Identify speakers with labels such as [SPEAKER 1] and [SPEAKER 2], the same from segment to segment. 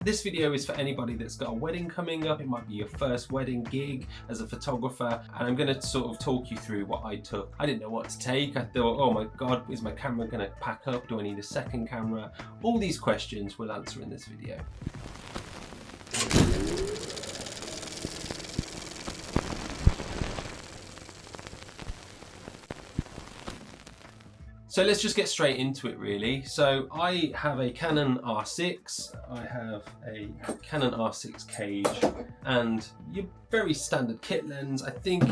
[SPEAKER 1] This video is for anybody that's got a wedding coming up. It might be your first wedding gig as a photographer, and I'm going to sort of talk you through what I took. I didn't know what to take. I thought, oh my god, is my camera going to pack up? Do I need a second camera? All these questions we'll answer in this video. So let's just get straight into it really. So I have a Canon R6, I have a Canon R6 cage and your very standard kit lens. I think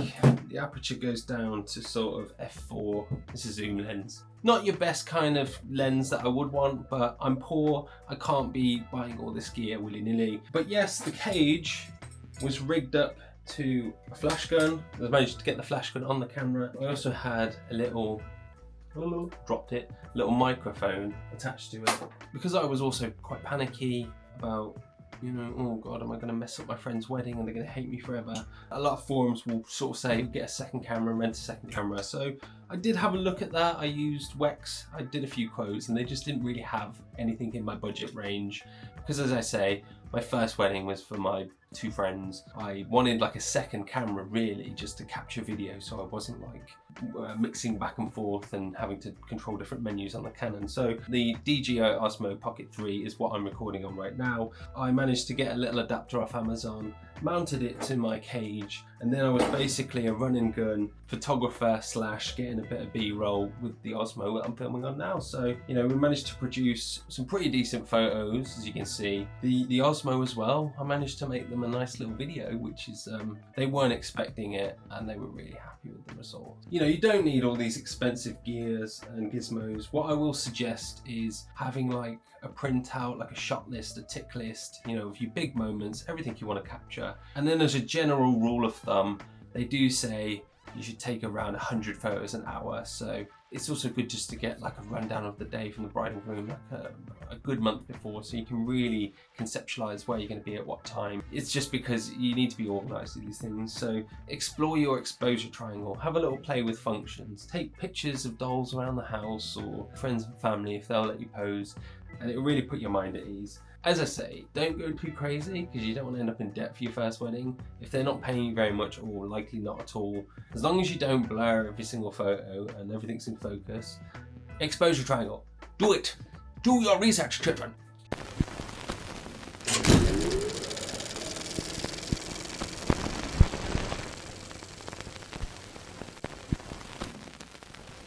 [SPEAKER 1] the aperture goes down to sort of f4, it's a zoom lens. Not your best kind of lens that I would want, but I'm poor, I can't be buying all this gear willy-nilly. But yes, the cage was rigged up to a flash gun. I managed to get the flash gun on the camera. I also had a little little microphone attached to it, because I was also quite panicky about, you know, oh god, am I going to mess up my friend's wedding and they're going to hate me forever. A lot of forums will sort of say get a second camera, rent a second camera. So I did have a look at that. I used Wex, I did a few quotes, and they just didn't really have anything in my budget range, because as I say, my first wedding was for my two friends. I wanted like a second camera really, just to capture video, so I wasn't like mixing back and forth and having to control different menus on the Canon. So the DJI Osmo Pocket 3 is what I'm recording on right now. I managed to get a little adapter off Amazon, mounted it to my cage, and then I was basically a run and gun photographer slash getting a bit of B-roll with the Osmo that I'm filming on now. So, you know, we managed to produce some pretty decent photos, as you can see. The Osmo as well, I managed to make them a nice little video, which is, they weren't expecting it and they were really happy with the result. You know, you don't need all these expensive gears and gizmos. What I will suggest is having like a printout, like a shot list, a tick list, you know, of your big moments, everything you want to capture. And then as a general rule of thumb, they do say you should take around 100 photos an hour. So it's also good just to get like a rundown of the day from the bride and groom, like a good month before, so you can really conceptualize where you're going to be at what time. It's just because you need to be organized with these things. So explore your exposure triangle, have a little play with functions, take pictures of dolls around the house or friends and family if they'll let you pose, and it'll really put your mind at ease. As I say, don't go too crazy, because you don't want to end up in debt for your first wedding. If they're not paying you very much, or likely not at all, as long as you don't blur every single photo and everything's in focus. Exposure triangle, do it! Do your research, children!